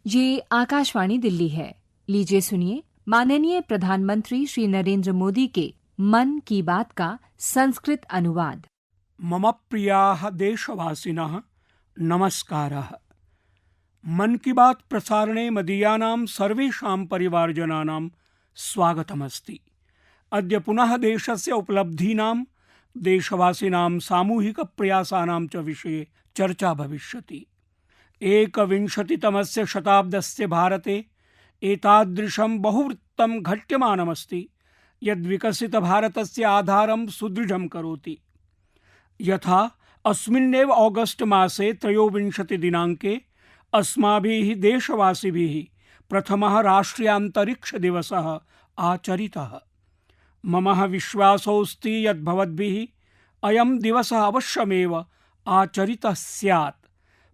ये आकाशवाणी दिल्ली है। लीजिए सुनिए माननीय प्रधानमंत्री श्री नरेंद्र मोदी के मन की बात का संस्कृत अनुवाद। मम प्रियाः देशवासिनः नमस्कारः। मन की बात प्रसारणे मदीयानां सर्वेषां परिवारजनानां स्वागतमस्ति। अद्य पुनः देशस्य उपलब्धीनां, देशवासिनां सामूहिकप्रयासानां च विषये चर्चा भविष्यति। एकविंशतितमस्य शताब्दस्य भारते एतादृशं बहुवृत्तं घट्यमानमस्ति यद् विकसितभारतस्य आधारं सुदृढं करोति। यथा अस्मिन्नेव ऑगस्ट मासे 23 दिनाङ्के अस्माभिः देशवासिभिः प्रथमः राष्ट्रियान्तरिक्ष दिवसः आचरितः। मम विश्वासोऽस्ति यत् भवद्भिः अयं दिवसः अवश्यमेव आचरितः स्यात्।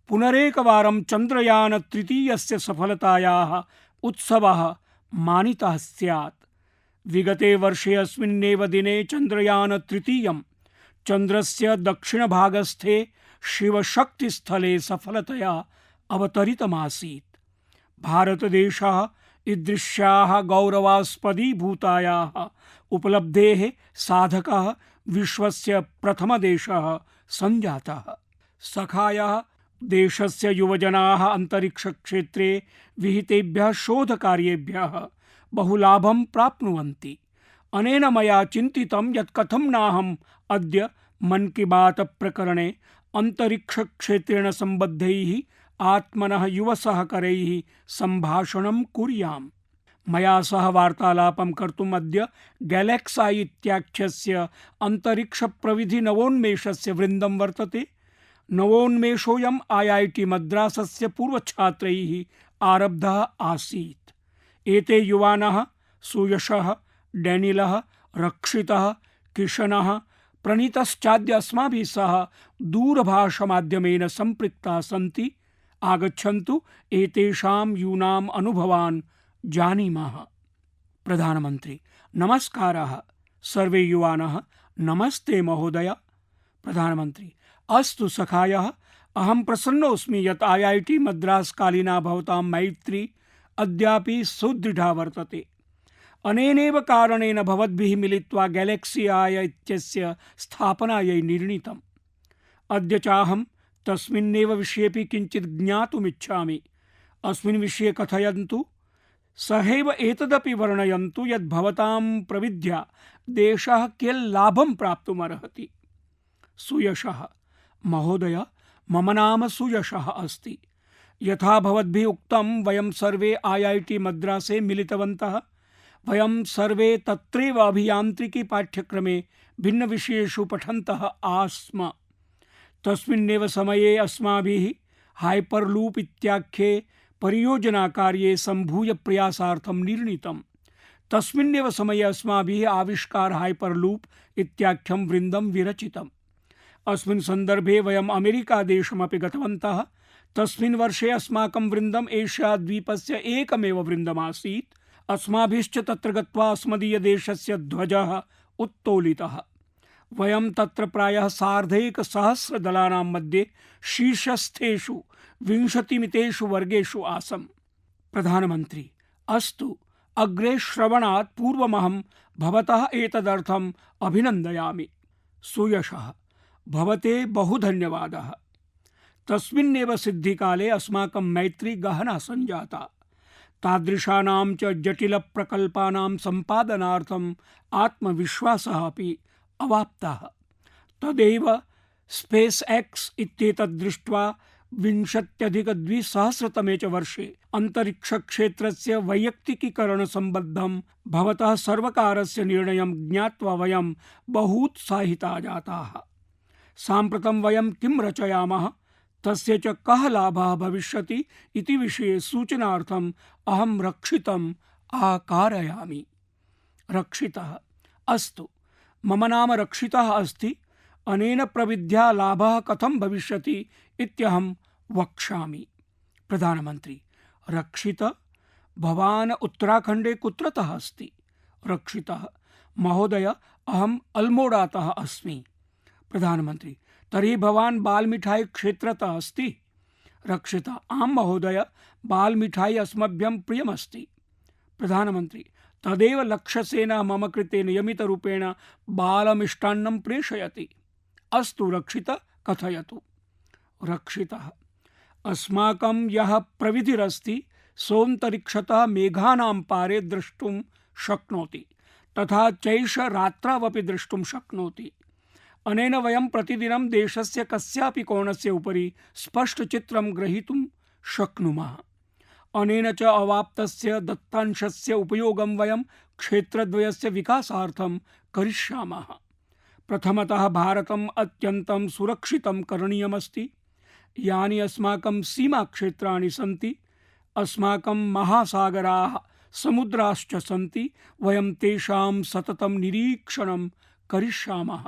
पुनरेकवारं चन्द्रयान तृतीयस्य सफलतायाः उत्सवः मानितः स्यात्। विगते वर्षे अस्मिन्नेव दिने चन्द्रयान तृतीयं चन्द्रस्य दक्षिणभागस्थे शिवशक्तिस्थले सफलतया अवतरितमासीत्। भारतदेशः ईदृश्याः गौरवास्पदीभूतायाः उपलब्धेः साधकः विश्वस्य प्रथमदेशः सञ्जातः। सखायः देशस्य युवजनाः अन्तरिक्षक्षेत्रे विहितेभ्यः शोधकार्येभ्यः बहुलाभं प्राप्नुवन्ति। अनेन मया चिन्तितं यत् कथं नाहम् अद्य मन की बात प्रकरणे अन्तरिक्षक्षेत्रेण सम्बद्धैः आत्मनः युवसहकरैः सम्भाषणं कुर्याम्। मया सह वार्तालापं कर्तुम् अद्य गैलेक्साई इत्याख्यस्य अन्तरिक्षप्रविधि नवोन्मेषस्य वृन्दं वर्तते। नवोन्मेषोऽयम् IIT मद्रासस्य पूर्वछात्रैः आरब्धः आसीत्। एते युवानः सुयशः, डैनिलः, रक्षितः, किशनः, प्रणीतश्चाद्य अस्माभिः सह दूरभाषमाध्यमेन सम्पृक्ताः सन्ति। आगच्छन्तु एतेषां यूनाम् अनुभवान् जानीमः। प्रधानमन्त्री: नमस्कारः। सर्वे युवानः नमस्ते महोदय। प्रधानमन्त्री: अस्तु सखायः, अहं प्रसन्नोऽस्मि यत् IIT मद्रास कालीना भवतां मैत्री अद्यापि सुदृढा वर्तते। अनेनेव कारणेन भवद्भिः मिलित्वा गैलेक्सी आय इत्यस्य स्थापनायै निर्णीतम्। अद्य चाहं तस्मिन्नेव विषयेऽपि किञ्चित् ज्ञातुमिच्छामि। अस्मिन् विषये कथयन्तु। सहैव एतदपि वर्णयन्तु यत् भवतां प्रविद्या देशः कियत् लाभं प्राप्तुमर्हति। सुयशः: महोदय, मम नाम सुयशः अस्ति। यथा भवद्भिः उक्तं, वयं सर्वे IIT मद्रासे मिलितवन्तः। वयं सर्वे तत्रैव अभियान्त्रिकी पाठ्यक्रमे भिन्नविषयेषु पठन्तः आस्म। तस्मिन्नेव समये अस्माभिः हाइपरलूप इत्याख्ये परियोजनाकार्ये सम्भूय प्रयासार्थं निर्णीतम्। तस्मिन्नेव समये अस्माभिः आविष्कार हाइपरलूप इत्याख्यं वृन्दं विरचितम्। अस्मिन् सन्दर्भे वयम् अमेरिकादेशमपि गतवन्तः। तस्मिन् वर्षे अस्माकं वृन्दम् एशियाद्वीपस्य एकमेव वृन्दमासीत्। अस्माभिश्च तत्र गत्वा अस्मदीयदेशस्य ध्वजः उत्तोलितः। वयं तत्र प्रायः 1,500 दलानां मध्ये शीर्षस्थेषु 20 वर्गेषु आसम्। प्रधानमन्त्री: अस्तु, अग्रे श्रवणात् पूर्वमहं भवतः एतदर्थम् अभिनन्दयामि। सुयशः: भवते बहु धन्यवादः। तस्मिन्नेव सिद्धिकाले अस्माकं मैत्री गहना सञ्जाता। तादृशानां च जटिलप्रकल्पानां सम्पादनार्थम् आत्मविश्वासः अपि अवाप्तः। तदैव स्पेस एक्स इत्येतत् दृष्ट्वा 20अधिक-2000 च वर्षे अन्तरिक्षक्षेत्रस्य वैयक्तिकीकरणसम्बद्धं भवतः सर्वकारस्य निर्णयं ज्ञात्वा वयं बहूत्साहिताः जाताः। साम्प्रतं वयं किं रचयामः, तस्य च कः लाभः भविष्यति इति विषये सूचनार्थम् अहं रक्षितम् आकारयामि। रक्षितः: अस्तु, मम नाम रक्षितः अस्ति। अनेन प्रविद्या लाभः कथं भविष्यति इत्यहं वक्ष्यामि। प्रधानमन्त्री: रक्षित, भवान् उत्तराखण्डे कुत्रतः अस्ति? रक्षितः: महोदय, अहम् अल्मोडातः अस्मि। प्रधानमन्त्री: तर्हि भवान् बाल्मिठाई क्षेत्रतः अस्ति? रक्षिता आम महोदय, बाल मिठाई अस्मभ्यं प्रियमस्ति। प्रधानमंत्री तदेव लक्ष्यसेन मम कृते नियमितरूपेण बालमिष्टान्नं प्रेषयति। अस्तु रक्षित, कथयतु। रक्षितः अस्माकं यः प्रविधिरस्ति सोऽन्तरिक्षतः मेघानां पारे द्रष्टुं शक्नोति, तथा चैष रात्रावपि द्रष्टुं शक्नोति। अनेन वयं प्रतिदिनं देशस्य कस्यापि कोणस्य उपरि स्पष्टचित्रं ग्रहीतुं शक्नुमः। अनेन च अवाप्तस्य दत्तांशस्य उपयोगं वयं क्षेत्रद्वयस्य विकासार्थं करिष्यामः। प्रथमतः भारतम् अत्यन्तं सुरक्षितं करणीयमस्ति। यानि अस्माकं सीमाक्षेत्राणि सन्ति, अस्माकं महासागराः समुद्राश्च सन्ति, वयं तेषां सततं निरीक्षणं करिष्यामः।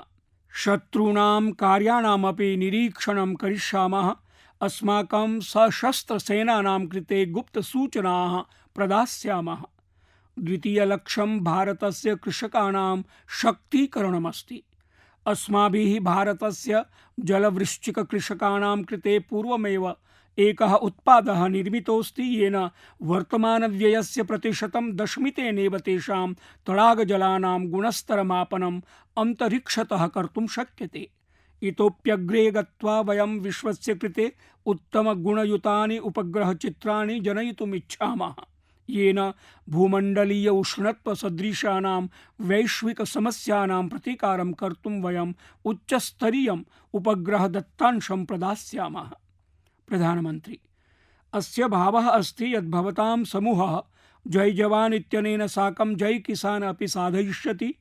शत्रूणां कार्याणामपि निरीक्षणं करिष्यामः। अस्माकं सशस्त्रसेनानां कृते गुप्तसूचनाः प्रदास्यामः। द्वितीयलक्ष्यं भारतस्य कृषकाणां शक्तीकरणमस्ति। अस्माभिः भारतस्य जलवृश्चिककृषकाणां कृते पूर्वमेव एकः उत्पादः निर्मितोऽस्ति, येन वर्तमानव्ययस्य प्रतिशतं दशमितेनेव तेषां तडागजलानां गुणस्तरमापनम् अन्तरिक्षतः कर्तुं शक्यते। इतोप्यग्रे गत्वा वयं विश्वस्य कृते उत्तमगुणयुतानि उपग्रहचित्राणि जनयितुमिच्छामः, येन भूमण्डलीय उष्णत्वसदृशानां वैश्विकसमस्यानां प्रतीकारं कर्तुं वयम् उच्चस्तरीयम् उपग्रहदत्तांशं प्रदास्यामः। प्रधानमंत्री अस्य भावः अस्ति यत् भवतां समूहः जय जवान इत्यनेन साकं जय किसान अपि साधयिष्यति।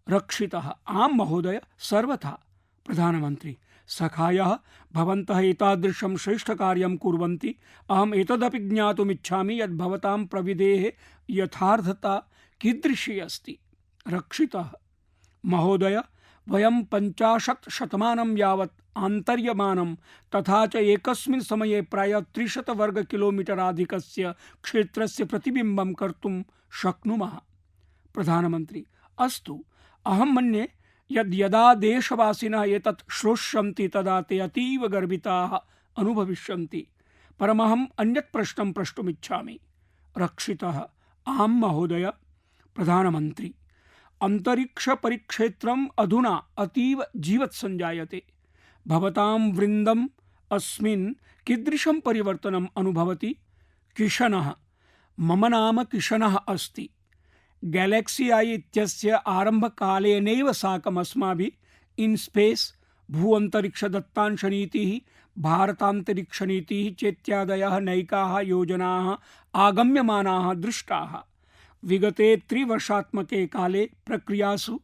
रक्षितः आम महोदय, सर्वथा। प्रधानमंत्री सखायः भवन्तः एतादृशं श्रेष्ठकार्यं कुर्वन्ति। अहम् एतदपि ज्ञातुमिच्छामि यत् भवतां प्रविधेः यथार्थता कीदृशी अस्ति। रक्षितः महोदय, वयं 50 शतमानं यावत् आन्तर्यमानं तथा च एकस्मिन् समये प्रायः 300 वर्गकिलोमीटराधिकस्य क्षेत्रस्य प्रतिबिम्बं कर्तुं शक्नुमः। प्रधानमंत्री अस्तु, अहं मन्ये यद् यदा देशवासिनः एतत् श्रोष्यन्ति तदा ते अतीव गर्विताः अनुभविष्यन्ति। परमहम् अन्यत् प्रश्नं प्रष्टुमिच्छामि। रक्षितः आम महोदय। प्रधानमंत्री अंतरिक्ष परिक्षेत्रम् अधुना अतीव जीवत् संजायते। भवतां वृन्दम् अस्मिन् कीदृशं परिवर्तनम् अनुभवति? किशनः मम नाम किशनः अस्ति। गैलेक्सी आई इत्यस्य आरम्भकालेनैव साकम् अस्माभिः इन्स्पेस, भूअन्तरिक्षदत्तांशनीतिः, भारतान्तरिक्षनीतिः चेत्यादयः नैकाः योजनाः आगम्यमानाः दृष्टाः। विगते 3 वर्षात्मके काले प्रक्रियासु,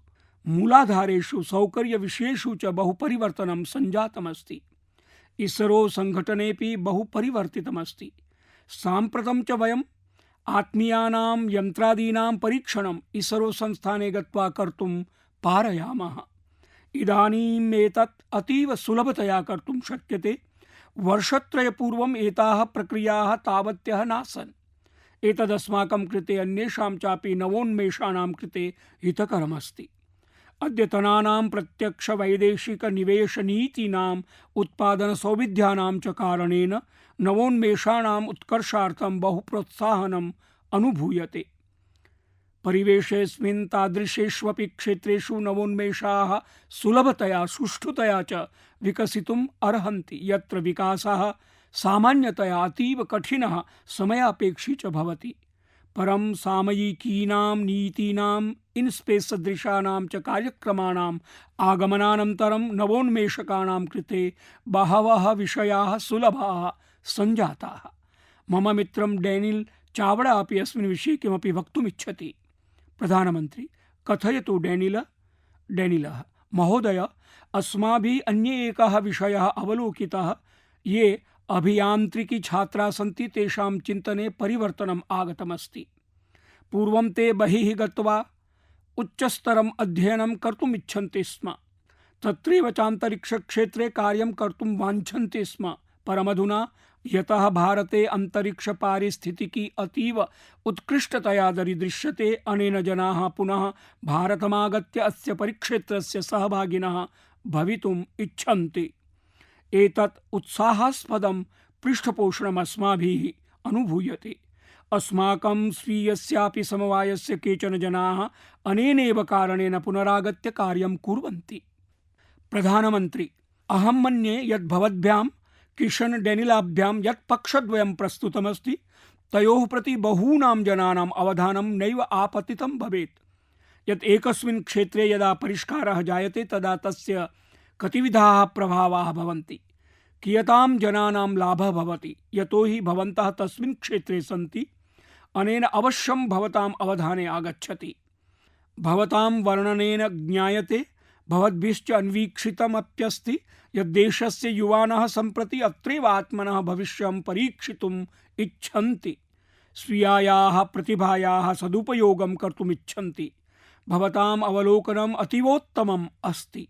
मूलाधारेषु, सौकर्यविषयेषु च बहु परिवर्तनं सञ्जातमस्ति। इसरो संघटनेपि बहु परिवर्तितमस्ति। साम्प्रतं च वयम् आत्मीयानां यन्त्रादीनां परीक्षणम् इसरो संस्थाने गत्वा कर्तुं पारयामः। इदानीम् एतत् अतीव सुलभतया कर्तुं शक्यते। वर्षत्रयपूर्वम् एताः प्रक्रियाः तावत्यः नासन्। एतदस्माकं कृते अन्येषां चापि नवोन्मेषाणां कृते हितकरमस्ति। अद्यतनानां प्रत्यक्ष वैदेशिक निवेश नीतीनाम् उत्पादनसौविध्यानां च कारणेन नवोन्मेषाणाम् उत्कर्षार्थं बहु प्रोत्साहनम् अनुभूयते। परिवेशेऽस्मिन् तादृशेष्वपि क्षेत्रेषु नवोन्मेषाः सुलभतया सुष्ठुतया च विकसितुम् अर्हन्ति, यत्र विकासः सामान्यतया अतीव कठिनः समयापेक्षी च भवति। परं सामयिकीनां नीतीनाम् इन्स्पेस सदृशानां च कार्यक्रमाणाम् आगमनानन्तरं नवोन्मेषकाणां कृते बहवः विषयाः सुलभाः सञ्जाताः। मम मित्रं डैनिल् चावड़ा अपि अस्मिन् विषये किमपि वक्तुमिच्छति। प्रधानमंत्री कथयतु डैनिल। डैनिलः महोदय, अस्माभिः अन्ये एकः विषयः अवलोकितः। ये अभियान्त्रिकी छात्राः सन्ति तेषां चिन्तने परिवर्तनम् आगतमस्ति। पूर्वं ते बहिः गत्वा उच्चस्तरम् अध्ययनं कर्तुम् इच्छन्ति स्म, तत्रैव चान्तरिक्षक्षेत्रे कार्यं कर्तुं वाञ्छन्ति स्म। परमधुना यतः भारते अन्तरिक्षपारिस्थितिकी अतीव उत्कृष्टतया दरीदृश्यते, अनेन जनाः पुनः भारतमागत्य अस्य परिक्षेत्रस्य सहभागिनः भवितुम् इच्छन्ति। एतत् उत्साहास्पदं पृष्ठपोषणम् अस्माभिः अनुभूयते। अस्माकं स्वीयस्यापि समवायस्य केचन जनाः अनेनैव कारणेन पुनरागत्य कार्यं कुर्वन्ति। प्रधानमन्त्री, अहं मन्ये यत् भवद्भ्यां किशन डेनिलाभ्यां यत् पक्षद्वयं प्रस्तुतमस्ति तयोः प्रति बहूनां जनानाम् अवधानं नैव आपतितं भवेत्। यत् एकस्मिन् क्षेत्रे यदा परिष्कारः जायते तदा तस्य कतिविधाः प्रभावाः भवन्ति, कियतां जनानां लाभः भवति। यतो हि भवन्तः तस्मिन् क्षेत्रे सन्ति, अनेन अवश्यं भवताम् अवधाने आगच्छति। भवतां वर्णनेन ज्ञायते, भवद्भिश्च अन्वीक्षितमप्यस्ति यत् देशस्य युवानः सम्प्रति अत्रैव आत्मनः भविष्यं परीक्षितुम् इच्छन्ति, स्वीयायाः प्रतिभायाः सदुपयोगं कर्तुम् इच्छन्ति। भवताम् अवलोकनम् अतीवोत्तमम् अस्ति।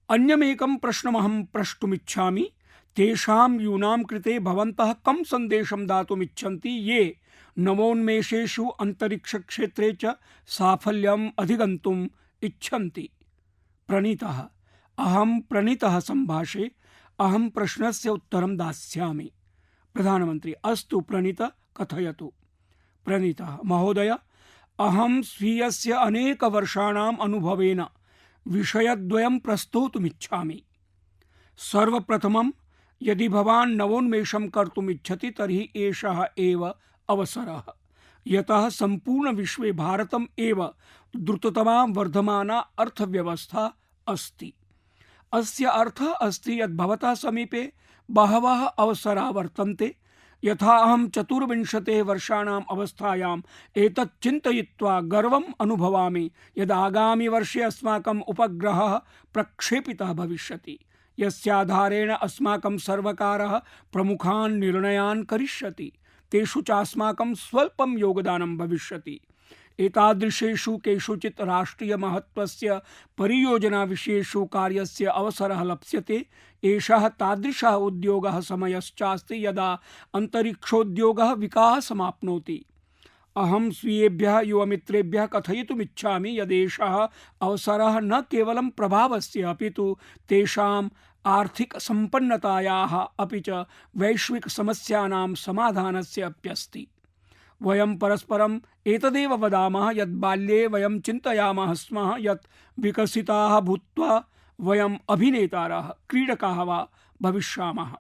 अन्यमेकं प्रश्नमहं प्रष्टुमिच्छामि। तेषां यूनां कृते भवन्तः कं सन्देशं दातुम् इच्छन्ति ये नवोन्मेषेषु अन्तरिक्षक्षेत्रे च साफल्यम् अधिगन्तुम् इच्छन्ति? प्रणीतः, अहं प्रणीतः सम्भाषे। अहं प्रश्नस्य उत्तरं दास्यामि। प्रधानमन्त्री, अस्तु प्रणीत, कथयतु। प्रणीतः, महोदय, अहं स्वीयस्य अनेकवर्षाणाम् अनुभवेन विषयद्वयं प्रस्तोतुमिच्छामि। सर्वप्रथमं, यदि भवान् नवोन्मेषं कर्तुम् इच्छति तर्हि एषः एव अवसरः, यतः सम्पूर्णविश्वे भारतम् एव द्रुततमा वर्धमाना अर्थव्यवस्था अस्ति। अस्य अर्थः अस्ति यत् भवतः समीपे बहवः अवसराः वर्तन्ते। यथा अहं 24 वर्षाणाम् अवस्थायाम् एतत् चिन्तयित्वा गर्वम् अनुभवामि यद् आगामिवर्षे अस्माकम् उपग्रहः प्रक्षेपितः भविष्यति, यस्याधारेण अस्माकं सर्वकारः प्रमुखान् निर्णयान् करिष्यति। तेषु च अस्माकं स्वल्पं योगदानं भविष्यति। एतादृशेषु केषुचित् राष्ट्रियमहत्त्वस्य परियोजनाविषयेषु कार्यस्य अवसरः लप्स्यते। एषः तादृशः उद्योगः समयश्चास्ति यदा अन्तरिक्षोद्योगः विकासमाप्नोति। अहं स्वीयेभ्यः युवमित्रेभ्यः कथयितुमिच्छामि यदेषः अवसरः न केवलं प्रभावस्य अपितु तेषाम् आर्थिकसम्पन्नतायाः अपि च वैश्विकसमस्यानां समाधानस्य अप्यस्ति। वयं परस्परम् एतदेव वदामः यत् बाल्ये वयं चिन्तयामः स्म यत् विकसिताः भूत्वा वयम् अभिनेतारः, क्रीडकाः वा भविष्यामः।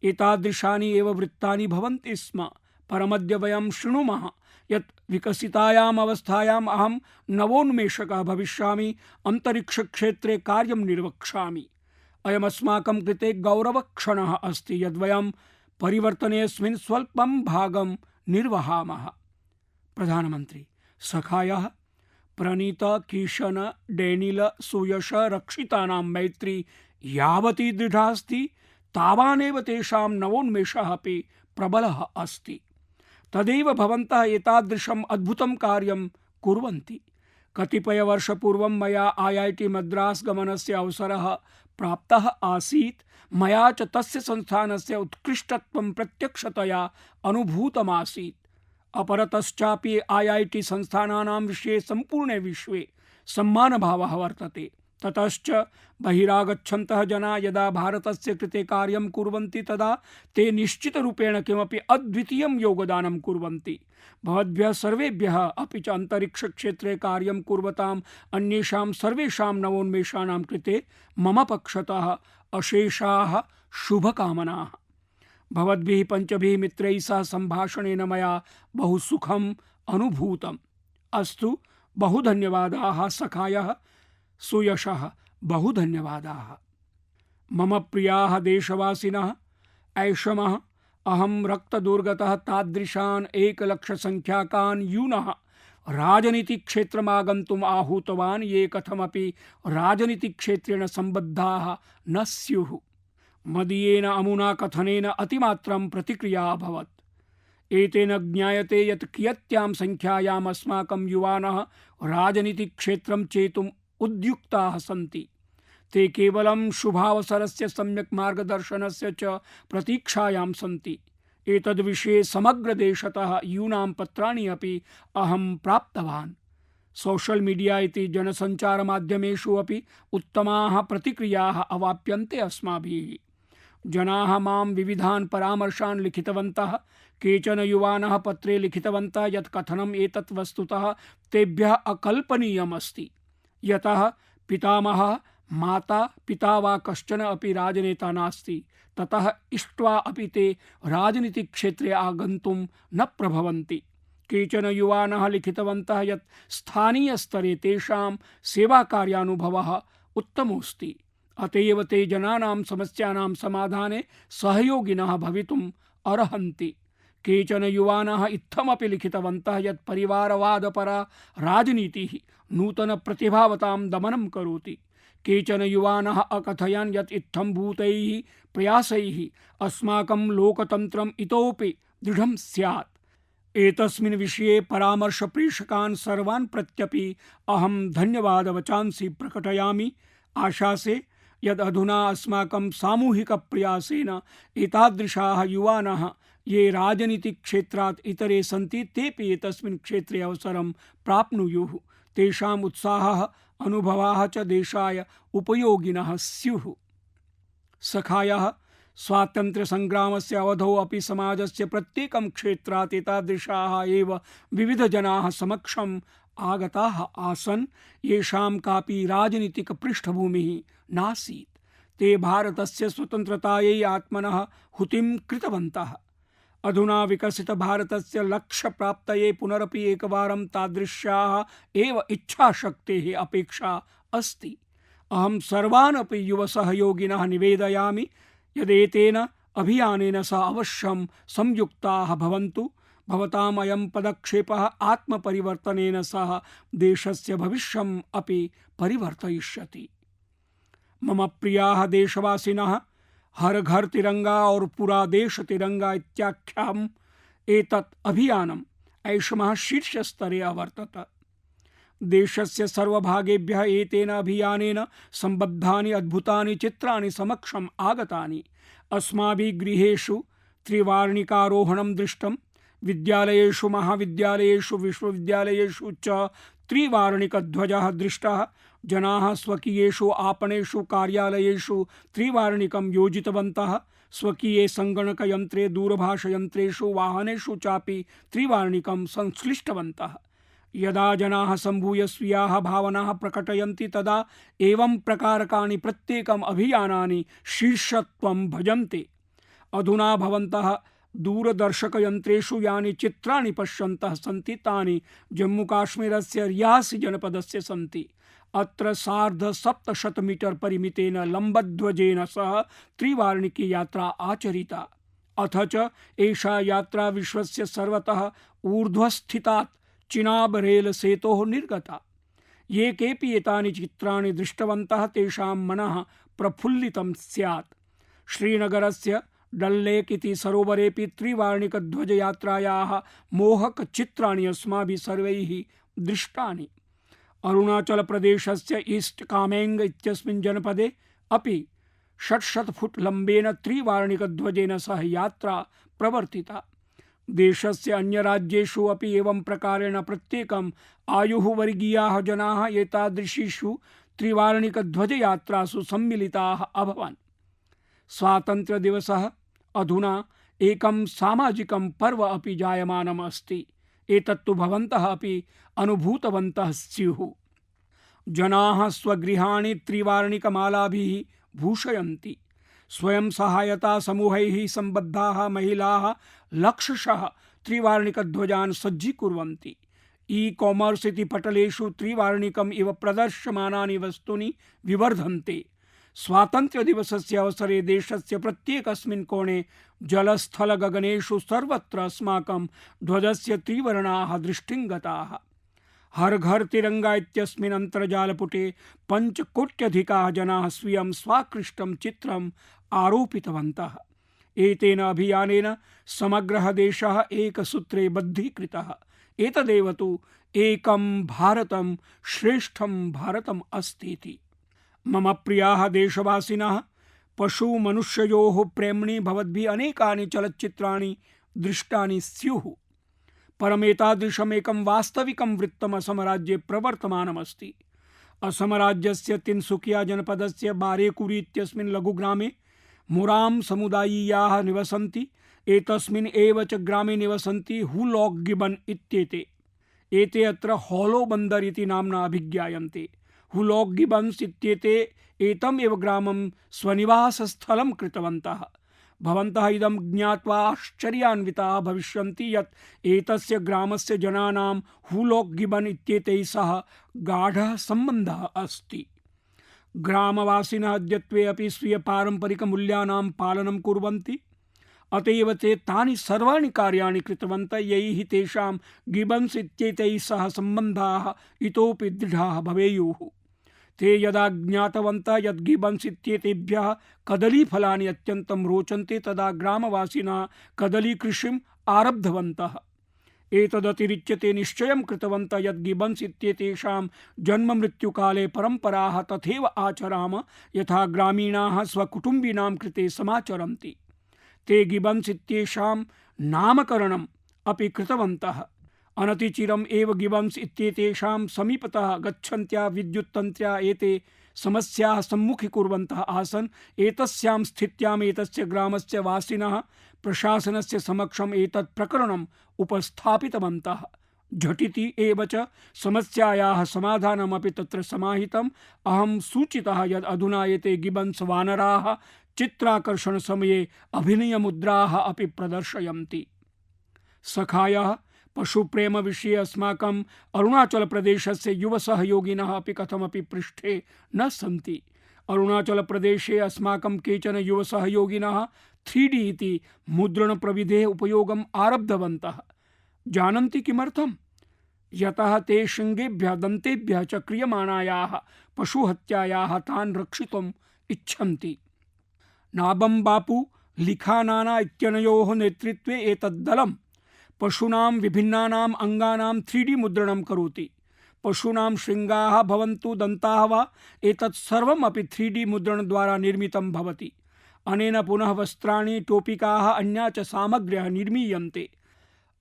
एतादृशानि एव वृत्तानि भवन्ति स्म। परमद्य वयं शृणुमः यत् विकसितायाम् अवस्थायाम् अहं नवोन्मेषकः भविष्यामि, अन्तरिक्षक्षेत्रे कार्यं निर्वक्ष्यामि। अयमस्माकं कृते गौरवक्षणः अस्ति यद् वयं परिवर्तनेऽस्मिन् स्वल्पं भागं निर्वहामः। प्रधानमन्त्री, सखायः, प्रणीत, किशन, डेनिल, सुयश रक्षितानां मैत्री यावती दृढा अस्ति तावानेव तेषां नवोन्मेषः अपि प्रबलः अस्ति। तदेव भवन्तः एतादृशम् अद्भुतं कार्यं कुर्वन्ति। कतिपयवर्षपूर्वं मया IIT मद्रास् गमनस्य अवसरः प्राप्तः आसीत्। मया च तस्य संस्थानस्य उत्कृष्टत्वं प्रत्यक्षतया अनुभूतमासीत्। अपरतश्चापि IIT संस्थानानां विषये सम्पूर्णे विश्वे सम्मानभावः वर्तते। ततश्च बहिरागच्छन्तः जनाः यदा भारतस्य कृते कार्यं कुर्वन्ति तदा ते निश्चितरूपेण किमपि अद्वितीयं योगदानं कुर्वन्ति। भवद्भ्यः सर्वेभ्यः अपि च अन्तरिक्षक्षेत्रे कार्यं कुर्वताम् अन्येषां सर्वेषां नवोन्मेषाणां कृते मम पक्षतः अशेषाः शुभकामनाः। भवद्भिः पञ्चभिः मित्रैः सह सम्भाषणेन मया बहु सुखम् अनुभूतम्। अस्तु, बहु धन्यवादाः सखायः, सुयशः, बहु धन्यवादाः। मम प्रियाः देशवासिनः, ऐषमः अहं रक्तदुर्गतः तादृशान् 1,00,000 यूनः राजनीतिक्षेत्रमागन्तुम् आहूतवान् ये कथमपि राजनीतिक्षेत्रेण सम्बद्धाः न स्युः। मदीयेन अमुना कथनेन अतिमात्रं प्रतिक्रिया अभवत्। एतेन ज्ञायते यत् कियत्यां संख्यायाम् अस्माकं युवानः राजनीतिक्षेत्रं चेतुम् उद्युक्ताः सन्ति। ते केवलं शुभावसरस्य सम्यक् मार्गदर्शनस्य च प्रतीक्षायां सन्ति। एतद्विषये समग्रदेशतः यूनां पत्राणि अपि अहं प्राप्तवान्। सोशल मीडिया इति जनसञ्चारमाध्यमेषु अपि उत्तमाः प्रतिक्रियाः अवाप्यन्ते अस्माभिः। जनाः मां विविधान् परामर्शान् लिखितवन्तः। केचन युवानः पत्रे लिखितवन्तः यत् कथनम् एतत् वस्तुतः तेभ्यः अकल्पनीयमस्ति, यतः पितामहः, माता, पिता वा कश्चन अपि राजनेता नास्ति। ततः इष्ट्वा अपि ते राजनीतिक्षेत्रे आगन्तुं न प्रभवन्ति। केचन युवानः लिखितवन्तः यत् स्थानीयस्तरे तेषां सेवाकार्यानुभवः उत्तमोऽस्ति, अत एव ते जनानां समस्यानां समाधाने सहयोगिनः भवितुम् अर्हन्ति। केचन युवानः इत्थमपि लिखितवन्तः यत् परिवारवादपरा राजनीतिः नूतनप्रतिभावतां दमनं करोति। केचन युवानः अकथयन् यत् इत्थम्भूतैः प्रयासैः अस्माकं लोकतन्त्रम् इतोपि दृढं स्यात्। एतस्मिन् विषये परामर्शप्रेषकान् सर्वान् प्रत्यपि अहं धन्यवादवचांसि प्रकटयामि। आशासे यद् अधुना अस्माकं सामूहिकप्रयासेन एतादृशाः युवानः ये राजनीतिक्षेत्रात् इतरे सन्ति तेपि एतस्मिन् क्षेत्रे अवसरं प्राप्नुयुः। तेषाम् उत्साहः अनुभवाः च देशाय उपयोगिनः स्युः। सखायः, स्वातन्त्र्यसङ्ग्रामस्य अवधौ अपि समाजस्य प्रत्येकं क्षेत्रात् एतादृशाः एव विविधजनाः समक्षम् आगताः आसन्, येषां कापि राजनीतिकपृष्ठभूमिः नासीत्। ते भारतस्य स्वतन्त्रतायै आत्मनः हुतिं कृतवन्तः। अधुना विकसितभारतस्य लक्ष्यप्राप्तये पुनरपि एकवारं तादृश्याः एव इच्छाशक्तेः अपेक्षा अस्ति। अहं सर्वान् अपि युवसहयोगिनः निवेदयामि यदेतेन अभियानेन सह अवश्यं संयुक्ताः भवन्तु। भवताम् अयं पदक्षेपः आत्मपरिवर्तनेन सह देशस्य भविष्यम् अपि परिवर्तयिष्यति। मम प्रियाः देशवासिनः, हर घर तिरंगा और पूरा देश तिरंगा इत्याख्यम् एतत् अभियानम् ऐषमः शीर्षस्तरे अवर्तत। देशस्य सर्वभागेभ्यः एतेन अभियानेन सम्बद्धानि अद्भुतानि चित्राणि समक्षम् आगतानि। अस्माभिः गृहेषु त्रिवार्णिकारोहणं दृष्टं, विद्यालयेषु, महाविद्यालयेषु, विश्वविद्यालयेषु च त्रिवार्णिकध्वजः दृष्टः। जनाः स्वकीयेषु आपणेषु, कार्यालयेषु त्रिवार्णिकं योजितवन्तः। स्वकीये सङ्गणकयन्त्रे, दूरभाषयन्त्रेषु, वाहनेषु चापि त्रिवार्णिकं संश्लिष्टवन्तः। यदा जनाः सम्भूय स्वीयाः भावनाः प्रकटयन्ति तदा एवं प्रकारकाणि प्रत्येकम् अभियानानि शीर्षत्वं भजन्ते। अधुना भवन्तः दूरदर्शकयन्त्रेषु यानि चित्राणि पश्यन्तः सन्ति तानि जम्मूकाश्मीरस्य रियासी जनपदस्य सन्ति। अत्र 750 मीटर परिमितेन लम्बध्वजेन सह त्रिवार्णिकी यात्रा आचरिता। अथ च एषा यात्रा विश्वस्य सर्वतः ऊर्ध्वस्थितात् चिनाब रेल सेतोः निर्गता। ये केऽपि एतानि चित्राणि दृष्टवन्तः तेषां मनः प्रफुल्लितं स्यात्। श्रीनगरस्य डल लेक इति सरोवरेऽपि त्रिवार्णिकध्वजयात्रायाः मोहकचित्राणि अस्माभिः सर्वैः दृष्टानि। अरुणाचलप्रदेशस्य ईस्ट कामेंग इत्यस्मिन् जनपदे अपि 600 फुट् लम्बेन त्रिवार्णिकध्वजेन सह यात्रा प्रवर्तिता। देशस्य अन्यराज्येषु अपि एवं प्रकारेण प्रत्येकम् आयुः वर्गीयाः जनाः एतादृशीषु त्रिवार्णिकध्वजयात्रासु सम्मिलिताः अभवन्। स्वातन्त्र्यदिवसः अधुना एकं सामाजिकं पर्व अपि जायमानम् अस्ति। एतत्तु भवन्तः अपि अनुभूतवन्तः स्युः। जनाः स्वगृहाणि त्रिवार्णिकमालाभिः भूषयन्ति। स्वयं सहायता समूहैः सम्बद्धाः महिलाः लक्षशः त्रिवार्णिकध्वजान् सज्जीकुर्वन्ति। ई-कॉमर्स इति पटलेषु त्रिवार्णिकम् इव प्रदर्श्यमानानि वस्तूनि विवर्धन्ते। स्वातन्त्र्यदिवसस्य अवसरे देशस्य प्रत्येकस्मिन् कोणे जलस्थलगगनेषु सर्वत्र अस्माकं ध्वजस्य त्रिवर्णाः दृष्टिङ्गताः। हर घर तिरंगा इत्यस्मिन् अन्तर्जालपुटे 5 कोट्यधिकाः जनाः स्वीयं स्वाकृष्टं चित्रम् आरोपितवन्तः। एतेन अभियानेन समग्रः देशः एकसूत्रे बद्धीकृतः। एतदेव तु एकं भारतं श्रेष्ठं भारतम् अस्तीति। मम प्रियाः देशवासिनः, पशुमनुष्ययोः प्रेम्णि भवद्भिः अनेकानि चलच्चित्राणि दृष्टानि स्युः। परमेतादृशमेकं वास्तविकं वृत्तम् असमराज्ये प्रवर्तमानमस्ति। असमराज्यस्य तिनसुकिया जनपदस्य बारेकुरी इत्यस्मिन् लघुग्रामे मुराम समुदायीयाः निवसन्ति। एतस्मिन् एव च ग्रामे निवसन्ति हुलॉक गिबन इत्येते। एते अत्र हॉलो बंदर इति नाम्ना अभिज्ञायन्ते। हुलॉक गिबन्स इत्येते एतम् एव ग्रामं स्वनिवासस्थलं कृतवन्तः। भवन्तः इदं ज्ञात्वा आश्चर्यान्विताः भविष्यन्ति यत् एतस्य ग्रामस्य जनानां हुलॉक गिबन इत्येतैः सह गाढः सम्बन्धः अस्ति। ग्रामवासिनः अद्यत्वे अपि स्वीय पारम्परिकमूल्यानां पालनं कुर्वन्ति। अतएव ते तानि सर्वाणि कार्याणि कृतवन्तः यैः तेषां गिबन्स इत्येतैः सह सम्बन्धाः इतोपि दृढाः भवेयुः। ते यदा ज्ञातवन्तः यत् गिबन्स इत्येतेभ्यः कदलीफलानि अत्यन्तं रोचन्ते तदा ग्रामवासिनः कदलीकृषिम् आरब्धवन्तः। एतदतिरिच्य ते निश्चयं कृतवन्तः यत् गिबन्स इत्येतेषां जन्ममृत्युकाले परम्पराः तथैव आचराम यथा ग्रामीणाः स्वकुटुम्बिनां कृते समाचरन्ति। ते गिबन्स इत्येषां नामकरणम् अपि कृतवन्तः। अनतिचिरम् एव गिबन्स इत्येतेषां समीपतः गच्छन्त्या विद्युत्तन्त्र्या एते समस्याः सम्मुखीकुर्वन्तः आसन्। एतस्यां स्थित्याम् एतस्य ग्रामस्य वासिनः प्रशासनस्य समक्षम् एतत् प्रकरणम् उपस्थापितवन्तः। झटिति एव च समस्यायाः समाधानमपि तत्र समाहितम्। अहं सूचितः यत् अधुना एते गिबन्स वानराः चित्राकर्षण समये अभिनयमुद्राः अपि प्रदर्शयन्ति। सखायः पशुप्रेम विषये अस्माकं अरुणाचल प्रदेशस्य युव सहयोगिनः अपि कथमपि पृष्ठे न सन्ति। अरुणाचल प्रदेशे अस्माकं केचन युव सहयोगिनः 3D इति मुद्रण प्रविधेः उपयोगम् आरब्धवन्तः। जानन्ति किमर्थम्? यतः ते शृङ्गेभ्यः दन्तेभ्यः च क्रियमाणायाः पशुहत्यायाः तान् रक्षितुम् इच्छन्ति। नाबम बापू लिखानाना इत्यनयोः नेतृत्वे एतद् दलं पशूनां विभिन्नानाम् अंगानां 3D मुद्रणं करोति। पशूनां शृङ्गाः भवन्तु दन्ताः वा एतत् सर्वम् अपि 3D मुद्रणद्वारा निर्मितं भवति। अनेन पुनः वस्त्राणि, टोपिकाः, अन्या च सामग्र्यः निर्मीयन्ते।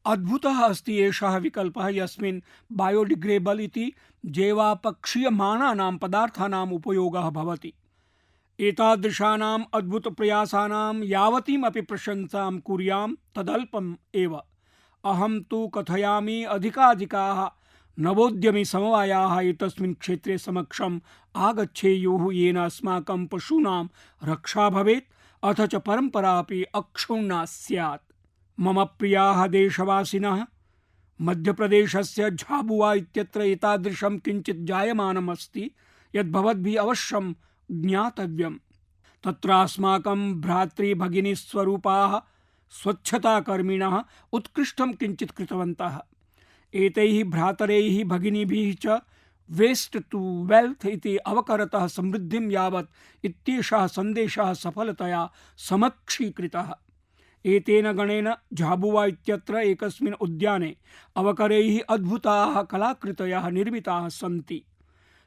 अद्भुतः अस्ति एषः विकल्पः यस्मिन् बायोडिग्रेडेबल इति जैवापक्षीयमानानां पदार्थानाम् उपयोगः भवति। एतादृशानाम् अद्भुतप्रयासानां यावतीमपि प्रशंसां कुर्यां तदल्पम् एव। अहं तु कथयामि अधिकाधिकाः नवोद्यमी समवायाः एतस्मिन् क्षेत्रे समक्षम् आगच्छेयुः येन अस्माकं पशूनां रक्षा भवेत् अथ च परम्परा अपि अक्षुण्णा स्यात्। मम प्रियाः देशवासिनः, मध्यप्रदेशस्य झाबुआ इत्यत्र एतादृशं किञ्चित् जायमानम् अस्ति यद् भवद्भिः अवश्यं ज्ञातव्यम्। तत्र अस्माकं भ्रातृभगिनीस्वरूपाः स्वच्छताकर्मिणः उत्कृष्टं किञ्चित् कृतवन्तः। एतैः भ्रातरैः भगिनीभिः च वेस्ट टू वेल्थ इति अवकरतः समृद्धिं यावत् इत्येषः सन्देशः सफलतया समक्षीकृतः। एतेन गणेन झाबुआ इत्यत्र एकस्मिन् उद्याने अवकरैः अद्भुताः कलाकृतयः निर्मिताः सन्ति।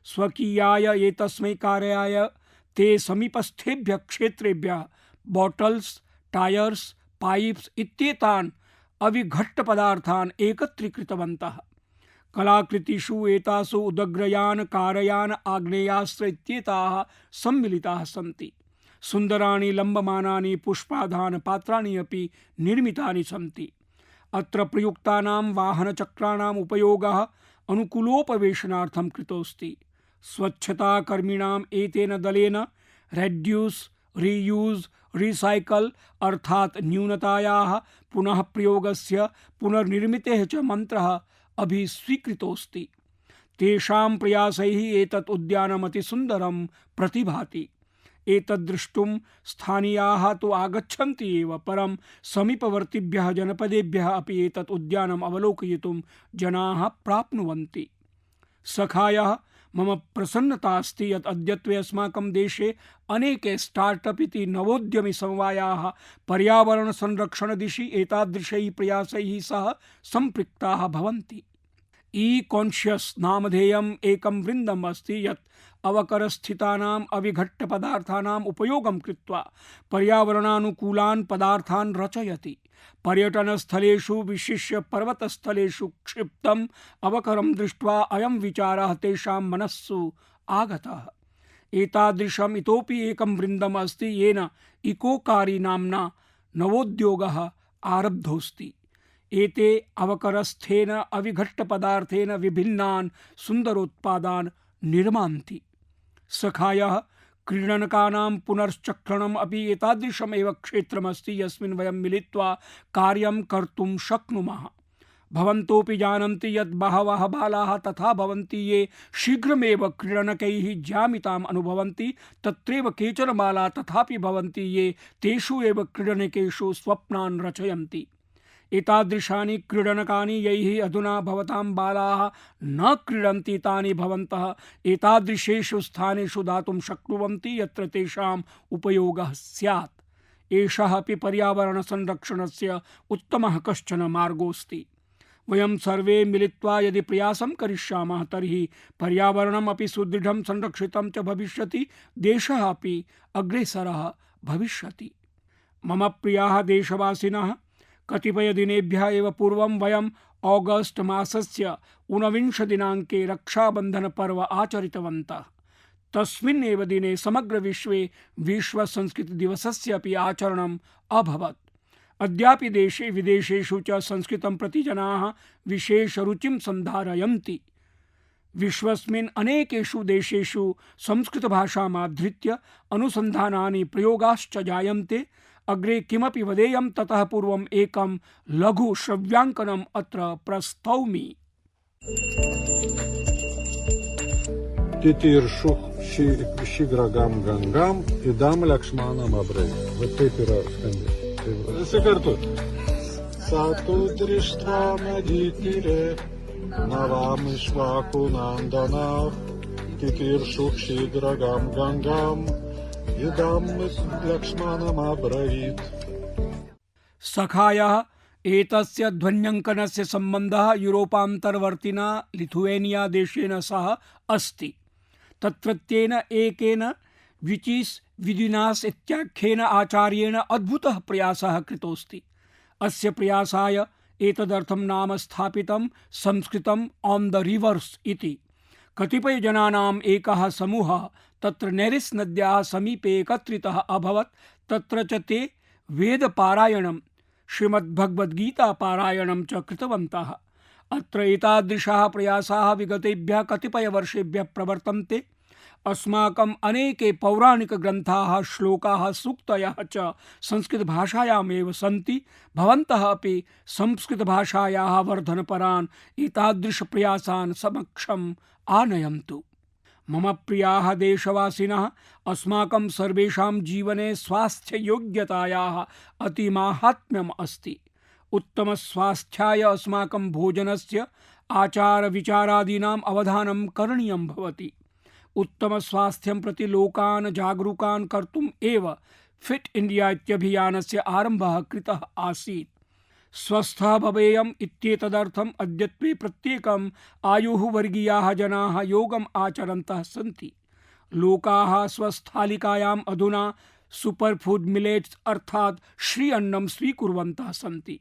स्वकीयाय एतस्मै कार्याय ते समीपस्थेभ्यः क्षेत्रेभ्यः बॉटल्स, टायर्स, पाइप्स इत्येतान् अविघट्टपदार्थान् एकत्रीकृतवन्तः। कलाकृतिषु एतासु उदग्रयान, कारयान, आग्नेयास्त्र इत्येताः सम्मिलिताः सन्ति। सुन्दराणि लम्बमानानि पुष्पाधान पात्राणि अपि निर्मितानि सन्ति। अत्र प्रयुक्तानां वाहनचक्राणाम् उपयोगः अनुकूलोपवेशनार्थं कृतोऽस्ति। स्वच्छताकर्मिणाम् एतेन दलेन रेड्यूस, रीयूज, रिसाइकल अर्थात न्यूनतायाः पुनः प्रयोगस्य पुनर्निर्मितेः च मन्त्रः अभिस्वीकृतोऽस्ति। तेषां प्रयासैः एतत् उद्यानम् अतिसुन्दरं प्रतिभाति। एतद्द्रष्टुं स्थानीयाः तु आगच्छन्ति एव, परं समीपवर्तिभ्यः जनपदेभ्यः अपि एतत् उद्यानम् अवलोकयितुं जनाः प्राप्नुवन्ति। सखायः, मम प्रसन्नता अस्ति यत् अद्यत्वे अस्माकं देशे अनेके स्टार्टअप इति नवोद्यमी समवायाः पर्यावरण संरक्षण दिशि एतादृशैः प्रयासैः सह सम्पृक्ताः भवन्ति। ई कॉन्शियस नामधेयम् एकं वृन्दम् अस्ति यत् अवकरस्थितानाम् अविघट्टपदार्थानाम् उपयोगं कृत्वा पर्यावरणानुकूलान् पदार्थान् रचयति। पर्यटनस्थलेषु विशिष्य पर्वतस्थलेषु क्षिप्तम् अवकरं दृष्ट्वा अयं विचारः तेषां मनस्सु आगतः। एतादृशम् इतोपि एकं वृन्दम् अस्ति येन इकोकारी नाम्ना नवोद्योगः आरब्धोऽस्ति। एते अवकरस्थेन अविघट्टपदार्थेन विभिन्नान् सुन्दरोत्पादान् निर्मान्ति। सखायः क्रीडनकानां पुनश्चक्रणम् अपि एतादृशमेव क्षेत्रमस्ति यस्मिन् वयं मिलित्वा कार्यं कर्तुं शक्नुमः। भवन्तोऽपि जानन्ति यत् बहवः बालाः तथा भवन्ति ये शीघ्रमेव क्रीडनकैः ज्यामिताम् अनुभवन्ति, तत्रैव केचन बालाः तथापि भवन्ति ये तेषु एव क्रीडनकेषु स्वप्नान् रचयन्ति। एतादृशानि क्रीडनकानि यैः अधुना भवतां बालाः न क्रीडन्ति तानि भवन्तः एतादृशेषु स्थानेषु दातुं शक्नुवन्ति यत्र तेषाम् उपयोगः स्यात्। एषः अपि पर्यावरणसंरक्षणस्य उत्तमः कश्चन मार्गोऽस्ति। वयं सर्वे मिलित्वा यदि प्रयासं करिष्यामः तर्हि पर्यावरणम् अपि सुदृढं संरक्षितं च भविष्यति, देशः अपि अग्रेसरः भविष्यति। मम प्रियाः देशवासिनः, कतिपयदिनेभ्यः एव पूर्वं वयम् ऑगस्ट मासस्य 19 दिनाङ्के रक्षाबन्धनपर्व आचरितवन्तः। तस्मिन् एव दिने समग्र विश्वे विश्वसंस्कृतदिवसस्य अपि आचरणम् अभवत्। अद्यापि देशे विदेशेषु च संस्कृतं प्रति जनाः विशेषरुचिं सन्धारयन्ति। विश्वस्मिन् अनेकेषु देशेषु संस्कृतभाषामाधृत्य अनुसन्धानानि प्रयोगाश्च जायन्ते। अग्रे किमपि वदेयं ततः पूर्वम् एकं लघु श्रव्याङ्कनम् अत्र प्रस्तौमि। Titiršuch šygragam gangam, idam Lakšmanam abrai. Va taip yra skambės. Visi kartu. Satu drištva meditire, navam išvaku nandanav, titiršuch šygragam gangam, idam Lakšmanam abrai. सखायः एतस्य ध्वन्यङ्कनस्य सम्बन्धः यूरोपान्तर्वर्तिना लिथुवेनिया देशेन सह अस्ति। तत्रत्येन एकेन विचिस् विदिनास् इत्याख्येन आचार्येण अद्भुतः प्रयासः कृतोऽस्ति। अस्य प्रयासाय एतदर्थं नाम स्थापितं संस्कृतम् ऑन द रिवर्स् इति। कतिपयजनानाम् एकः समूहः तत्र नेरिस् नद्याः समीपे एकत्रितः अभवत्। तत्र च ते वेदपारायणं श्रीमद्भगवद्गीता पारायणं च कृतवन्तः। अत्र एतादृशाः प्रयासाः विगतेभ्यः कतिपयवर्षेभ्यः प्रवर्तन्ते। अस्माकम् अनेके पौराणिकग्रन्थाः, श्लोकाः, सूक्तयः च संस्कृतभाषायामेव सन्ति। भवन्तः अपि संस्कृतभाषायाः वर्धनपरान् एतादृशप्रयासान् समक्षम् आनयन्तु। मम प्रियाः देशवासिनः, अस्माकं सर्वेषां जीवने स्वास्थ्ययोग्यतायाः अतिमाहात्म्यम् अस्ति। उत्तमस्वास्थ्याय अस्माकं भोजनस्य, आचारविचारादीनाम् अवधानं करणीयं भवति। उत्तमस्वास्थ्यं प्रति लोकान् जागरूकान् कर्तुम् एव फिट इंडिया इत्यभियानस्य आरम्भः कृतः आसीत्। स्वस्थः भवेयम् इत्येतदर्थम् अद्यत्वे प्रत्येकम् आयुः वर्गीयाः जनाः योगम् आचरन्तः सन्ति। लोकाः स्वस्थालिकायाम् अधुना सुपर फूड मिलेट्स् अर्थात् श्री अन्नं स्वीकुर्वन्तः सन्ति।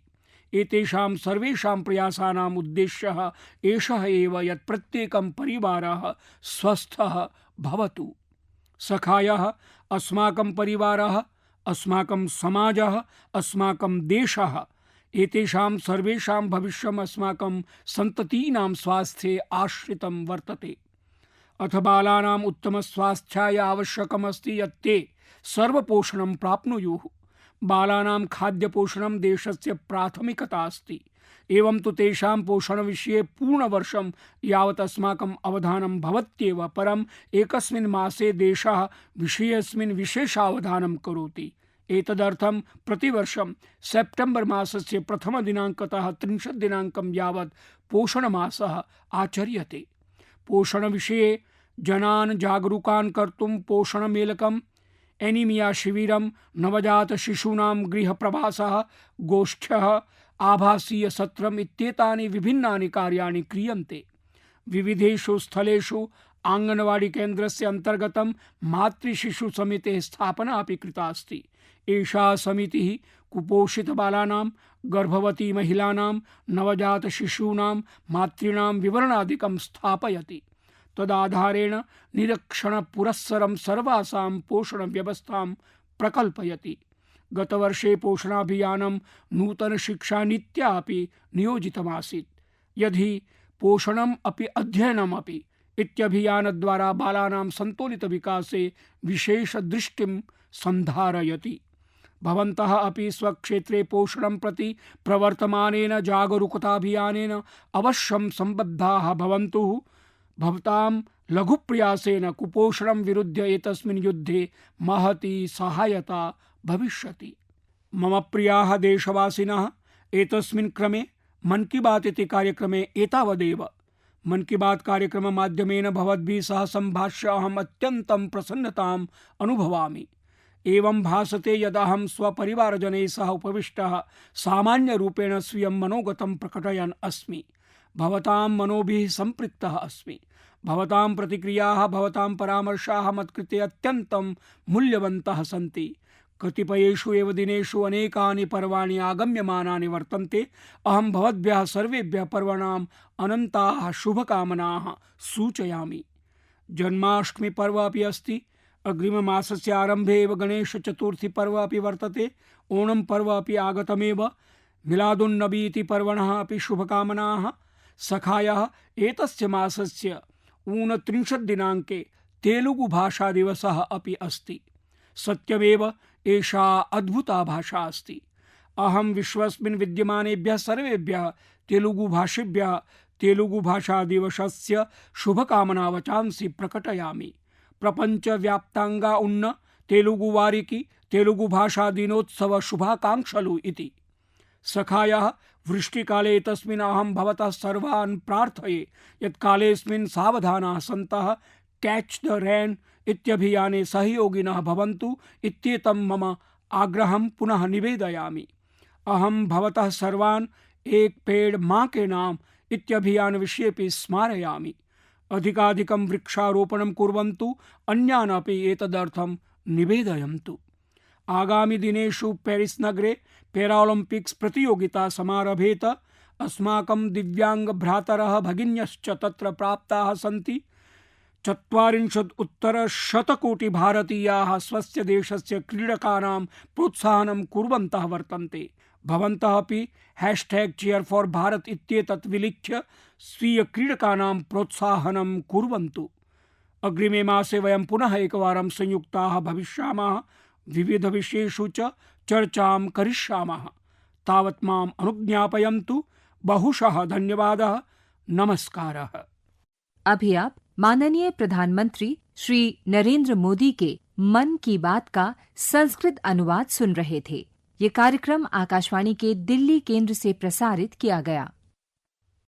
एतेषां सर्वेषां प्रयासानाम् उद्देश्यः एषः एव यत् प्रत्येकं परिवारः स्वस्थः भवतु। सखायः, अस्माकं परिवारः, अस्माकं समाजः, अस्माकं देशः, एतेषां सर्वेषां भविष्यम् अस्माकं सन्ततीनां स्वास्थ्ये आश्रितं वर्तते। अथ बालानाम् उत्तमस्वास्थ्याय आवश्यकमस्ति यत् ते सर्वपोषणं प्राप्नुयुः। बालानां खाद्यपोषणं देशस्य प्राथमिकता अस्ति। एवं तु तेषां पोषणविषये पूर्णवर्षं यावत् अस्माकम् अवधानं भवत्येव, परम् एकस्मिन् मासे देशः विषयेऽस्मिन् विशेषावधानं करोति। एतदर्थं प्रतिवर्षं सेप्टेम्बर् मासस्य प्रथमदिनाङ्कतः 30 दिनाङ्कं यावत् पोषणमासः आचर्यते। पोषणविषये जनान् जागरूकान् कर्तुं पोषणमेलकम्, एनीमिया शिविरं, नवजातशिशूनां गृहप्रवासः, गोष्ठ्यः, आभासीयसत्रम् इत्येतानि विभिन्नानि कार्याणि क्रियन्ते। विविधेषु स्थलेषु आङ्गनवाडी केन्द्रस्य अन्तर्गतं मातृशिशुसमितेः स्थापना अपि कृता अस्ति। एषा समितिः कुपोषितबालानां, गर्भवती महिलानां, नवजातशिशूनां, मातॄणां विवरणादिकं स्थापयति। तदाधारेण निरीक्षण पुरस्सरं सर्वासां पोषण व्यवस्थां प्रकल्पयति। गतवर्षे पोषणाभियानं नूतन शिक्षा नीत्या अपि नियोजितमासीत्। यदि पोषणम् अपि अध्ययनम् अपि इत्यभियानद्वारा बालानां सन्तुलित विकासे विशेष दृष्टिं सन्धारयति। भवन्तः अपि स्वक्षेत्रे पोषणं प्रति प्रवर्तमानेन जागरूकताभियानेन अवश्यं सम्बद्धाः भवन्तु। भवतां लघुप्रयासेन कुपोषणं विरुध्य एतस्मिन् युद्धे महती सहायता भविष्यति। मम प्रियाः देशवासिनः, एतस्मिन् क्रमे मन की बात इति कार्यक्रमे एतावदेव। मन की बात कार्यक्रम माध्यमेन भवद्भिः सह सम्भाष्य अहम् अत्यन्तं प्रसन्नताम् अनुभवामि। एवं भासते यदहं स्वपरिवारजनैः सह उपविष्टः सामान्यरूपेण स्वीयं मनोगतं प्रकटयन् अस्मि। भवतां मनोभिः सम्पृक्तः अस्मि। भवतां प्रतिक्रियाः, भवतां परामर्शाः मत्कृते अत्यन्तं मूल्यवन्तः सन्ति। कतिपयेषु एव दिनेषु अनेकानि पर्वाणि आगम्यमानानि वर्तन्ते। अहं भवद्भ्यः सर्वेभ्यः पर्वणाम् अनन्ताः शुभकामनाः सूचयामि। जन्माष्टमी पर्व अपि अस्ति। अग्रिममासस्य आरम्भे एव गणेशचतुर्थी पर्व अपि वर्तते। ओणं पर्व अपि आगतमेव। मिलादुन्नबी इति पर्वणः अपि शुभकामनाः। सखायः, एतस्य मासस्य 29 दिनाङ्के तेलुगुभाषादिवसः अपि अस्ति। सत्यमेव एषा अद्भुता भाषा अस्ति। अहं विश्वस्मिन् विद्यमानेभ्यः सर्वेभ्यः तेलुगुभाषिभ्यः तेलुगुभाषादिवसस्य शुभकामनावचांसि प्रकटयामि। प्रपञ्चव्याप्तांगा उन्न तेलुगुवारिकी तेलुगुभाषा दिनोत्सव शुभाकांक्षलु इति। सखायः, वृष्टिकाले एतस्मिन् अहं भवतः सर्वान् प्रार्थये यत् कालेऽस्मिन् सावधानाः सन्तः कैच द रेन इत्यभियाने सहयोगिनः भवन्तु इत्येतं मम आग्रहं पुनः निवेदयामि। अहं भवतः सर्वान् एक पेड़ माँ के नाम इत्यभियान विषयेपि स्मारयामि। अधिकाधिकं वृक्षारोपणं कुर्वन्तु, अन्यान् अपि एतदर्थं निवेदयन्तु। आगामि दिनेषु पेरिस नगरे पैराओलम्पिक्स प्रतियोगिता समारभेत। अस्माकं दिव्यांग भ्रातरः भगिन्यश्च तत्र प्राप्ताः सन्ति। 40 कोटि भारतीयाः स्वस्य देशस्य क्रीडकानां प्रोत्साहनं कुर्वन्तः वर्तन्ते। भवन्तः अपि #cheer4bharat इत्येतत् विलिख्य स्वीय क्रीडकानां प्रोत्साहनं कुर्वन्तु। अग्रिमे मासे वयं पुनः एकवारं संयुक्ताः भविष्यामः। विविध विषयेषु च चर्चां करिष्यामः। तावत् माम् अनुज्ञापयन्तु। बहुशः धन्यवादः। नमस्कारः। अभी आप माननीय प्रधानमंत्री श्री नरेंद्र मोदी के मन की बात का संस्कृत अनुवाद सुन रहे थे। ये कार्यक्रम आकाशवाणी के दिल्ली केंद्र से प्रसारित किया गया।